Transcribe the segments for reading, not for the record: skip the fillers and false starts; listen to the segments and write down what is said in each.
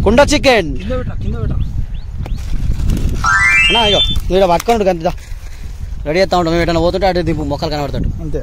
కుండ చికెన్ అన్నా ఇగో నువ్వు ఇలా పట్టుకోండి గంత రెడీ చేస్తా ఉంటాం. మేము ఎటన్నా పోతుంటే అటు దింపు మొక్కలు కనబడతాడు అంతే.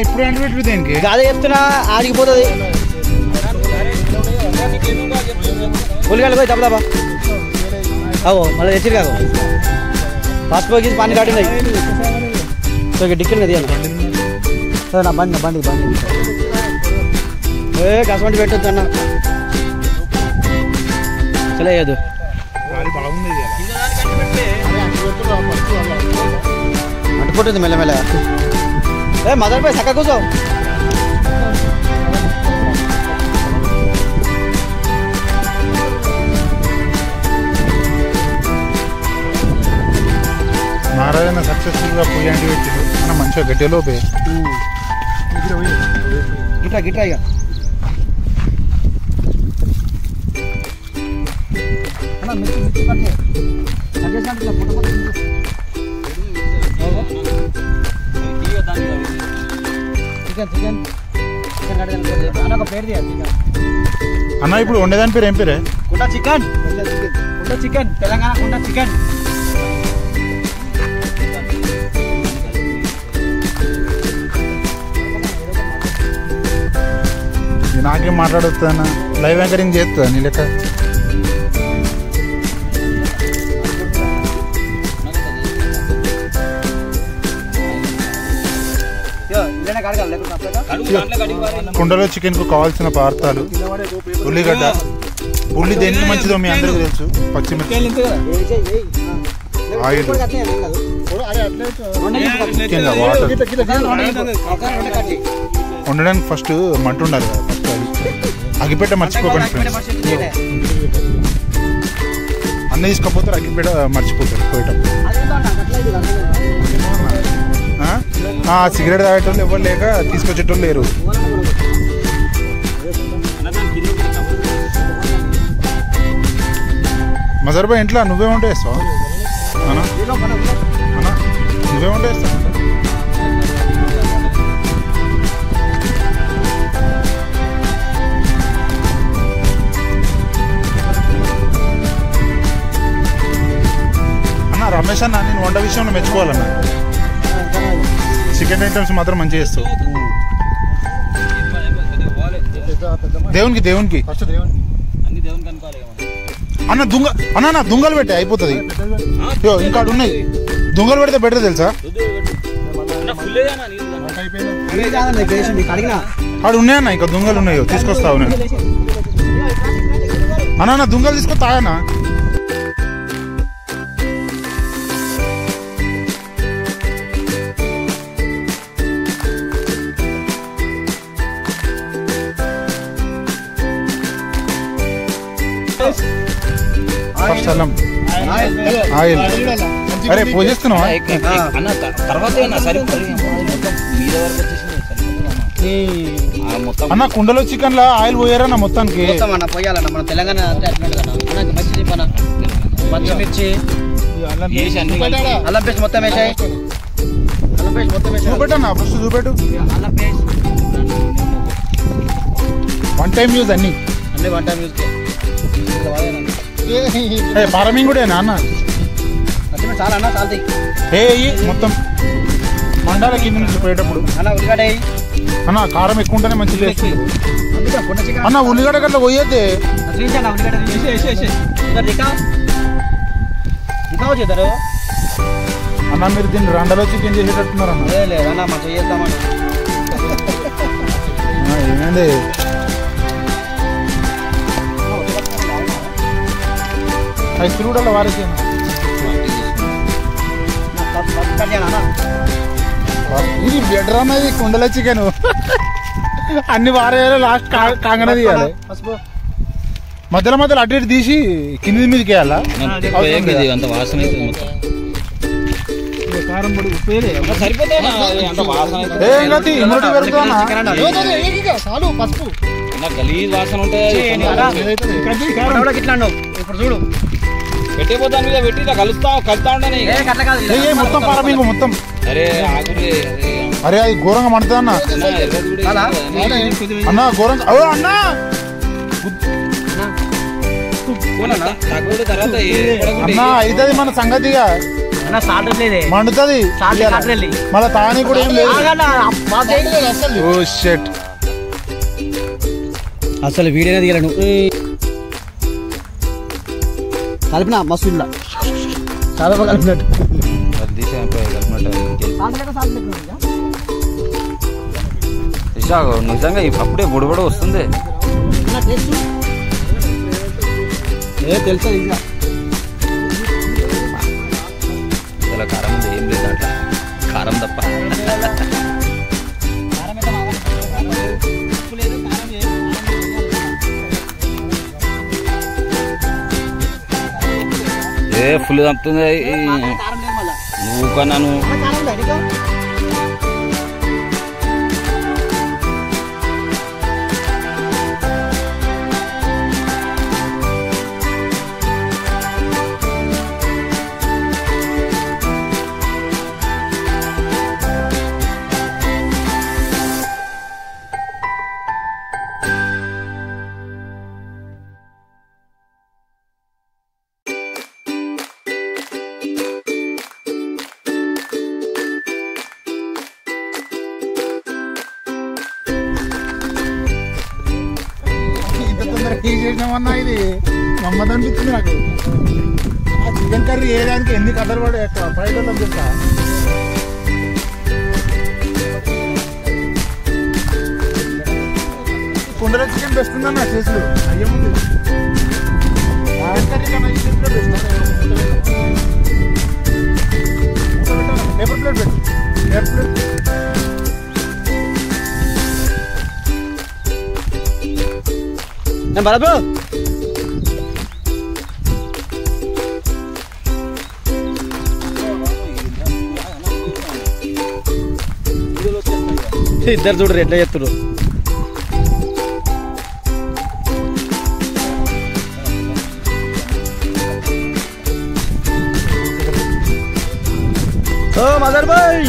ఇప్పుడు అంటే దేనికి గాదే చెప్తున్నా ఆడిగిపోతుంది. ఉల్లిగడ్డ పోయి తప్పదాబా అవో మళ్ళీ తెచ్చిరు కాదు పసుపు గీసి పని కాటినాయి. సో ఇక డిక్కలు కదా సార్ నా బండి బండి కసమంటి పెట్టొచ్చు అన్న చలేదు అంటుకుంటుంది మెల్లమెల్ల. మదర్ పై చక్క కూర్చో. నారాయణ సక్సెస్ఫుల్ గా పులి అంటి పెట్టిండు అన్న మంచిగా గడ్డలో పోయి గిట్రా గిట్రా ఇక అన్న ఇప్పుడు వండేదాని పేరు ఏం పేరే? కుండ చికెన్. కుండ చికెన్ తెలంగాణ కుండ చికెన్. నాకేం మాట్లాడొస్తానా లైవ్ యాంకరింగ్ చేస్తుందా నీ లెక్క? కుండలో చికెన్ కు కావాల్సిన పదార్థాలు ఉల్లిగడ్డ, ఉల్లి దేనికి మంచిదో మీ అందరికీ తెలుసు, పచ్చిమిర్చి, ఆయిల్, ముఖ్యంగా వాటర్. వండడానికి ఫస్ట్ మంట ఉండాలి కదా, ఫస్ట్ అది అగ్గిపెట్ట మర్చిపోకండి ఫ్రెండ్స్. అన్నీ తీసుకోపోతారు, అగ్గిపెట్ట మర్చిపోతారు పోయేటప్పుడు. సిగరెట్ తాగేటోళ్ళు ఎవరు లేక తీసుకొచ్చేటోళ్ళు లేరు. మజర్ భాయ్ ఇంట్లో నువ్వే వంట వేస్తావా? నువ్వే వంట వేస్తావు? అన్న రమేష్ అన్న నేను వంట విషయంలో మెచ్చుకోవాలన్నా. చికెన్ ఐటమ్స్ మాత్రం మంచిగా చేస్తావు. దేవునికి దేవునికి అన్న దుంగ అన్న నా దుంగలు పెట్టే అయిపోతుంది. ఇంకా ఉన్నాయి దుంగలు పెడితే బెటర్ తెలుసా? ఆడు ఉన్నాయన్న ఇంకా దుంగలు ఉన్నాయో తీసుకొస్తావు నేను. అన్న దుంగలు తీసుకొస్తాయన్నా. ఫస్ట్ అల్లం ఆయిల్. అరే పూజిస్తున్నావా? అన్న కుండలో చికెన్ లా ఆయిల్ పోయారన్న మొత్తానికి? పోయాలన్న మన తెలంగాణ పచ్చిమిర్చి అల్లం పేస్ట్ మొత్తం వేసాయి. చూపెట్టన్నా ఫస్ట్ చూపెట్టు. అల్లం పేస్ట్ వన్ టైం యూజ్ అన్ని వన్ టైం యూజ్. ఫార్మింగ్ కూడా అన్న చాలా అన్న చాలుతాయి. మొత్తం మండాల కింద నుంచి పోయేటప్పుడు అన్న ఉల్లిగడ్డ అన్న కారం ఎక్కువ ఉంటేనే మంచి టేస్ట్ అన్న. ఉల్లిగడ్డ గట్ల పోయేద్దే అన్న. మీరు దీన్ని రెండలో చికెన్ చేసేటట్టున్నారు అన్న. లేదన్నా మంచిగా చేద్దామని. ఏమండి ఐస్ క్రీమ్ కూడా వారేసాను. ఇది బెడ్రూమ్ అది కుండల చికెన్ అన్ని వారేయాలి. లాస్ట్ కాంగన తీయాలి. మధ్యలో మధ్యలో అటు ఇటు తీసి కింది మీదకి వేయాలా? ఇప్పుడు చూడు పెట్టిపోతాను మీద పెట్టి కలుస్తా ఉంటాను మొత్తం పారమింగు మొత్తం. అరే అది ఘోరంగా మండుతుంది అన్న. అన్న ఘోరంగా అన్న అన్న అవుతుంది మన సంగతిగా మండుతుంది. మళ్ళీ తాని కూడా ఏం లేదు. అసలు వీడియోనే దిగలను. కలిపిన మస్తు చాలా బాగా కలిపినట్టు. నిజంగా అప్పుడే బుడబుడ వస్తుంది. తెలుసా ఇంకా చాలా కారం ఉంది. ఏం లేదు అట్లా కారం తప్ప. ఫుల్ తప్పుతుంది నువ్వు కన్నా. నువ్వు చేసినామన్నా ఇది గమ్మత్ అనిపిస్తుంది నాకు. ఆ చికెన్ కర్రీ వేయడానికి ఎన్ని కథలు పడే పడేటోళ్ళం తెలుసా. కుండల చికెన్ బెస్ట్ ఉందన్న చేసుడు. అయ్యేముంది కర్రీ కన్నా ఈ చేతిలో బెస్ట్. పేపర్ ప్లేట్ పెట్టు. పేపర్ ప్లేట్ బాబు ఇద్దరు చూడరు ఎట్లా చెప్తున్నారు. ఓ మదర్ బాయ్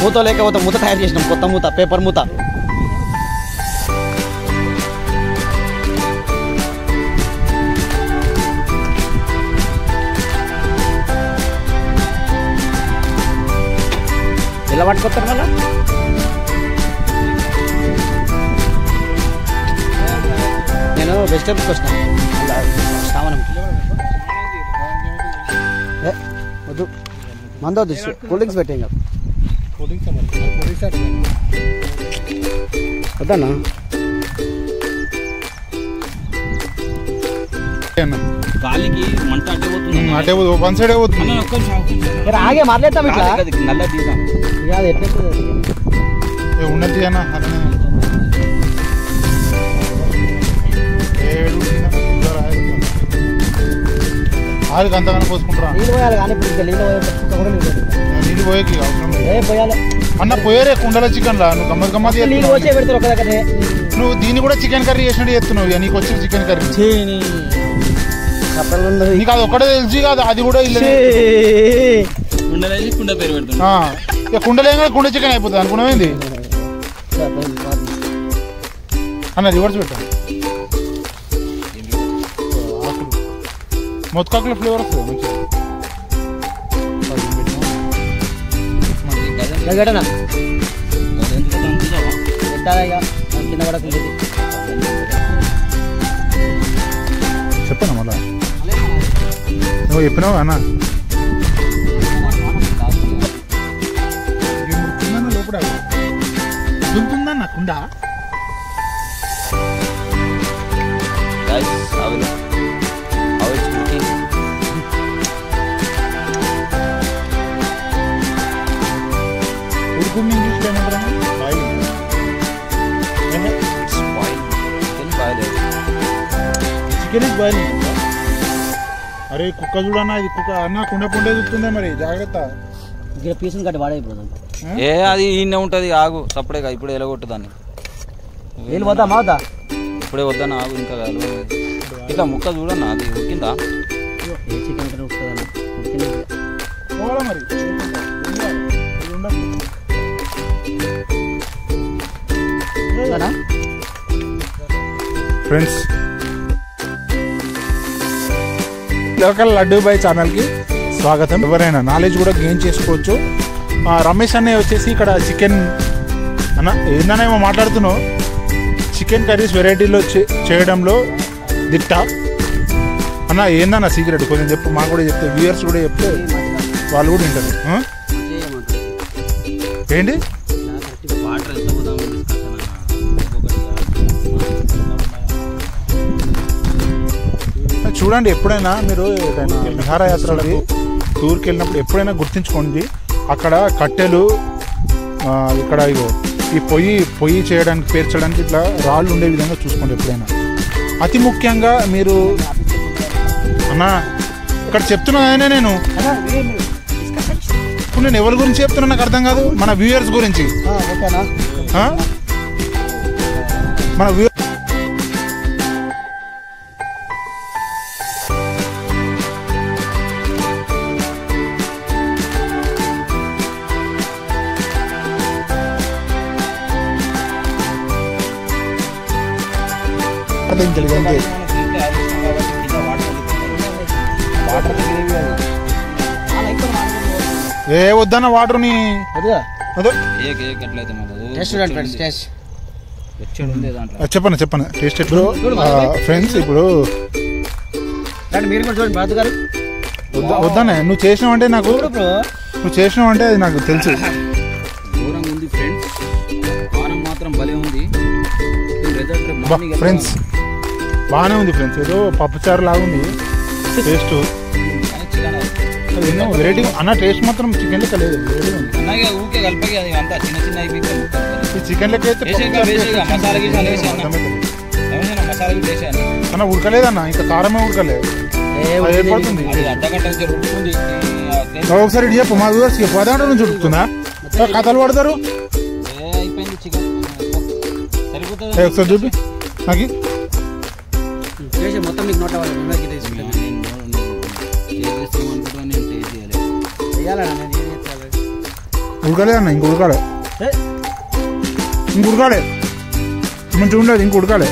మూత లేకపోతే మూత తయారు చేసినాం. కొత్త మూత, పేపర్ మూత. ఎలా పట్టుకొస్తారు మళ్ళా? నేను వెజిటేబుల్స్కి వచ్చినాను శ్రావణం. వద్దు మందు వద్దు, కూల్ డ్రింక్స్ పెట్టేం కాదు. వద్దన్నా గాలికి మంట అటే వన్ సైడ్ అవుతుంది. ఆగే మాట్లాడతాం ఇట్లా నల్ల తీసాం ఉన్నది అన్న. ఆడికి అంతగానో పోసుకుంటారా? నీళ్ళు పోయాలి కానీ ఇప్పుడు నీళ్ళు పోయేకి అవసరం పోయాలి అన్న. పోయారే కుండల చికెన్ లా నువ్వు గమ్మత్ గమ్మత్ నీళ్ళు వచ్చే పెడతారు ఒక దగ్గర. నువ్వు దీన్ని కూడా చికెన్ కర్రీ చేసినట్టు చేస్తున్నావు. నీకు వచ్చిన చికెన్ కర్రీ నీకు అది ఒక్కటే తెలిసి కాదు, అది కూడా ఇల్లు కుండ పేరు పెడుతున్నా. ఇక కుండలే కుండ చికెన్ అయిపోతుంది అనుకున్నావేంది అన్న. రివర్స్ పెట్టా మొత్తుకాకుల ఫ్లేవర్ వస్తుంది మంచిగా గడనా పెట్టాలా ఇక కింద పడకుండా చెప్పాను మళ్ళా నువ్వు చెప్పినావు అన్న లోపల దుంతుందా నాకుండా ఉడుకు ఇంగ్లీష్ ఏమంటారా చికెన్ ఇస్ బాయిలింగ్. అరే కుక్క చూడన్నా ఇది కుక్క అన్న కుండ పుండే చూస్తుందా మరి జాగ్రత్త. ఇక్కడ పీసులు కట్టి వాడైపోతుంది. ఏ అది ఈయనే ఉంటుంది ఆగు సపరేగా ఇప్పుడు ఎలగొట్టు దాన్ని వీళ్ళు పోతా మావుతా ఇప్పుడే వద్దాను ఆగు ఇంకా ఇట్లా ముక్క చూడన్నా అది ఉడికిందా ఏ చికెన్ ఉడుతుందన్న పోవాలా మరి ఫ్రెండ్స్ లోకల్ లడ్డూ బాయ్ ఛానల్కి స్వాగతం. ఎవరైనా నాలెడ్జ్ కూడా గెయిన్ చేసుకోవచ్చు. రమేష్ అన్నయ్య వచ్చేసి ఇక్కడ చికెన్ అన్న ఏందనేమో మాట్లాడుతున్నావు. చికెన్ కర్రీస్ వెరైటీలో చేయడంలో దిట్ట అన్న. ఏందన్న సీక్రెట్ కొంచెం చెప్పు, మాకు కూడా చెప్తే వ్యూయర్స్ కూడా చెప్తే వాళ్ళు కూడా వింటారు. ఏంటి చూడండి, ఎప్పుడైనా మీరు విహారయాత్రలకి టూర్కి వెళ్ళినప్పుడు ఎప్పుడైనా గుర్తుంచుకోండి, అక్కడ కట్టెలు ఇక్కడ ఈ పొయ్యి చేయడానికి పేర్చడానికి ఇట్లా రాళ్ళు ఉండే విధంగా చూసుకోండి ఎప్పుడైనా. అతి ముఖ్యంగా మీరు అన్న ఇక్కడ చెప్తున్నా నేను ఇప్పుడు నేను ఎవరి గురించి చెప్తున్నా నాకు అర్థం కాదు. మన వ్యూయర్స్ గురించి మన వ్యూయర్స్ ఏ వద్దన్న వాటర్ ని చెప్పను టేస్ట్ ఇప్పుడు ఫ్రెండ్స్ ఇప్పుడు వద్దనే నువ్వు చేసినావు అంటే నాకు నువ్వు చేసినావు అంటే అది నాకు తెలుసు. ఫ్రెండ్స్ బాగానే ఉంది ఫ్రెండ్స్, ఏదో పప్పుచారు లాగా ఉంది టేస్ట్. ఎన్నో వెరైటీ అన్న, టేస్ట్ మాత్రం చికెన్ లెక్క లేదు. ఈ చికెన్ లెక్క అయితే అన్న ఉడకలేదన్న, ఇంకా కారమే ఉడకలేదు. ఏర్పడుతుంది ఒకసారి చెప్పు మా వ్యూవర్స్ కి. పదాంట నుంచి ఉడుకుతుందా కథలు పడతారు. ఒకసారి చూపి నాకు మొత్తం ఉడకలే అన్న, ఇంక ఉడకాలే మంచిగా ఉండదు, ఇంక ఉడకాలే.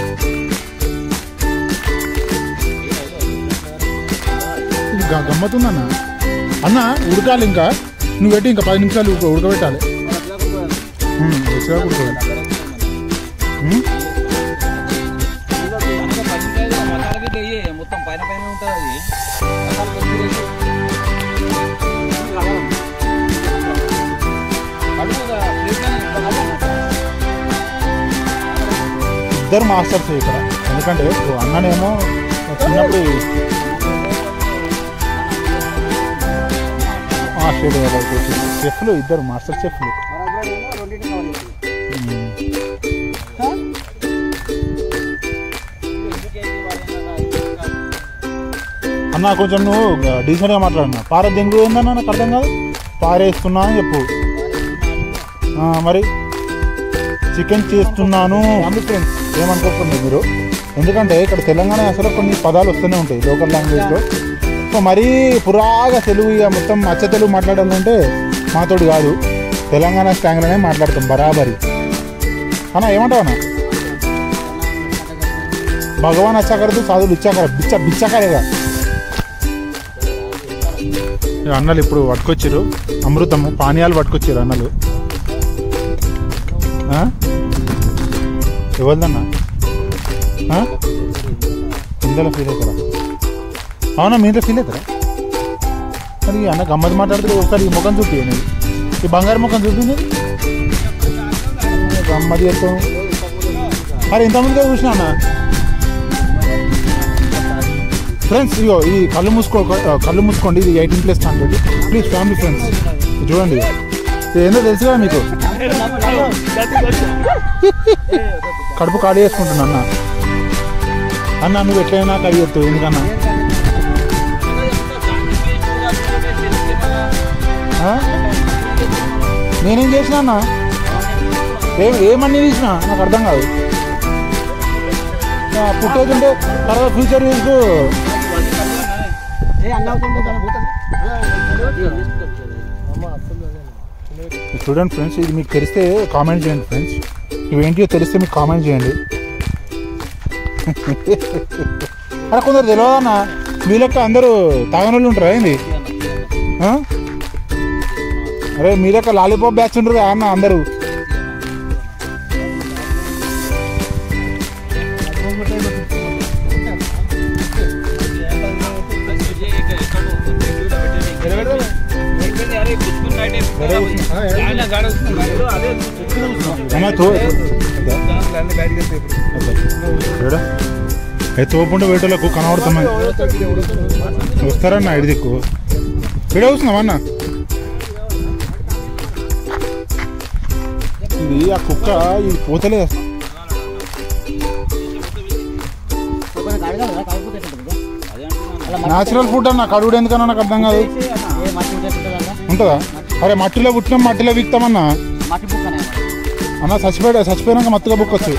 ఇది గమ్మతుందన్న. అన్న ఉడకాలి, ఇంకా నువ్వు పెట్టి ఇంకా 10 నిమిషాలు ఉడకబెట్టాలి. ఉడకాలి మొత్తం పైన ఉంటుంది. ఇద్దరు మాస్టర్స్ ఇక్కడ, ఎందుకంటే అన్ననేమో చిన్నప్పుడు చెఫ్లు, ఇద్దరు మాస్టర్ చెఫ్లు. అన్న కొంచెం నువ్వు డీసెంట్గా మాట్లాడన్నా. పార దెంగు ఏందన్నా నాకు అర్థం కాదు. పారేస్తున్నా అని చెప్పు. మరి చికెన్ చేస్తున్నాను అని ఫ్రెండ్స్ ఏమనుకోకండి మీరు, ఎందుకంటే ఇక్కడ తెలంగాణ అసలు కొన్ని పదాలు వస్తూనే ఉంటాయి లోకల్ లాంగ్వేజ్లో. సో మరీ పురాగా తెలుగు ఇక మొత్తం అచ్చ తెలుగు మాట్లాడాలంటే మాతోడు కాదు, తెలంగాణ స్లాంగ్లోనే మాట్లాడతాం బరాబరి. అన్నా ఏమంటావు అన్న? భగవాన్ అచ్చాకరదు సాధువులు ఇచ్చాకర బిచ్చకారేగా. అన్నలు ఇప్పుడు పట్టుకొచ్చారు అమృతము పానీయాలు పట్టుకొచ్చారు అన్నలు. ఎవరిదన్నా ఇందులో ఫీల్ అవుతారా? అవునా మీ ఇంట్లో ఫీల్ అవుతారా? మరి అన్న గమ్మది మాట్లాడుతుంది. ఒకసారి ఈ ముఖం చూపి, ఈ బంగారు ముఖం చూపింది గమ్మది చెప్తాను. మరి ఇంతమందిగా చూసినా అన్న ఫ్రెండ్స్. ఇగో ఈ కళ్ళు మూసుకోండి. ఇది 18+ కంటెంట్. ప్లీజ్ ఫ్యామిలీ ఫ్రెండ్స్ చూడండి. ఏందో తెలుసు కదా మీకు. కడుపు ఖాళీ చేసుకుంటున్నా అన్న నువ్వు ఎట్లయినా కడిగి చెప్తావు. ఎందుకన్నా నేనేం చేసినా అన్న? ఏమన్నీ తీసినా నాకు అర్థం కాదు. పుట్టేదంటే తర్వాత ఫ్యూచర్ యూస్కు చూడండి ఫ్రెండ్స్. ఇది మీకు తెలిస్తే కామెంట్ చేయండి ఫ్రెండ్స్. ఇవేంటియో తెలిస్తే మీకు కామెంట్ చేయండి. అరే కొందరు తెలియదన్న మీ లెక్క అందరూ తాగనోళ్ళు ఉంటారా ఏంది? అరే మీ లెక్క లాలీపాప్ బ్యాచ్ ఉంటారు అన్న అందరూ. తోపుంటే వేటలకు కనబడుతున్నాయి. వస్తారన్న ఇడి దిక్కు ఇడే వస్తున్నాం అన్న. ఇది ఆ కుక్క ఇది పోతలేదు. న్యాచురల్ ఫుడ్ అన్న. కడుగుడు ఎందుకన్నా నాకు అర్థం కాదు. ఉంటుందా? అరే మట్టిలో పుట్టినాం మట్టిలో విక్తామన్నా అన్న. చచ్చిపోయినాక మత్తుగా బుక్కొచ్చు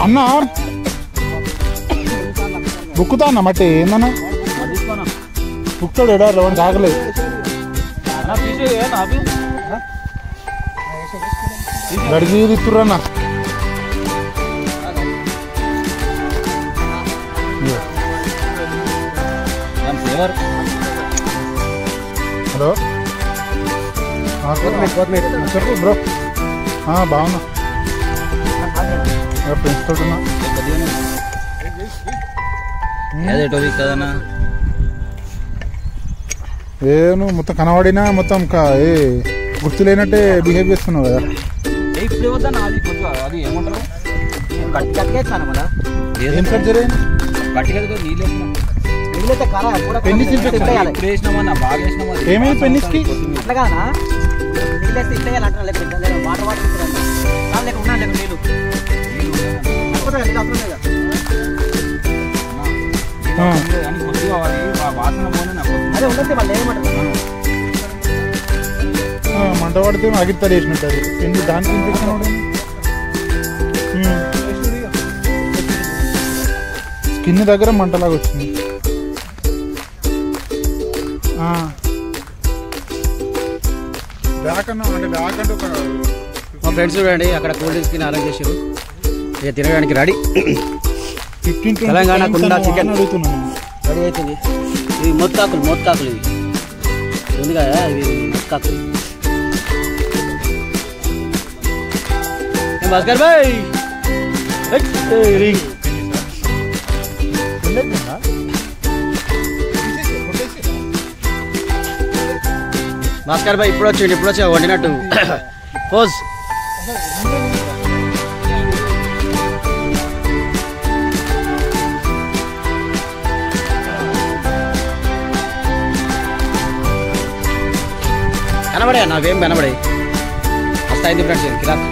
అన్న. బుక్కుతా అన్న మట్టి ఏందన్నా బుక్తాడు ఎడారు అని తాగలేదు. గడిచి తిత్తురన్నా. హలో చెప్పు బ్రో. బాగున్నా ఫ్రెండ్స్ తోటి ఉన్నా. నువ్వు మొత్తం కనబడినా మొత్తం గుర్తు లేనట్టే బిహేవ్ చేస్తున్నావు కదా. ఏం కట్ జరిగింది? ఏమైంది పెన్నిస్కి? మంట పడితే అగిరితాడు వేసినట్టు. ఎందుకు దానికి ఇన్ఫెక్షన్ అవడం? స్కిన్ దగ్గర మంటలాగా వచ్చింది. మా ఫ్రెండ్స్ చూడండి అక్కడ కూల్ డ్రింక్స్ కి అరేంజ్ చేసారు. ఇక తినడానికి రెడీ. తెలంగాణ కుండ చికెన్ రెడీ అవుతుంది. ఇవి మొత్తాకులు ఇవి ఉంది కదా, ఇవి మొత్తాకులు. భాస్కర్ భాయ్ భాస్కర్ భాయ్ ఇప్పుడు వచ్చా వండినట్టు పోజ్. కనబడే నావేం కనబడే. మస్తు అయింది ఫ్రెండ్స్ కిరాక్.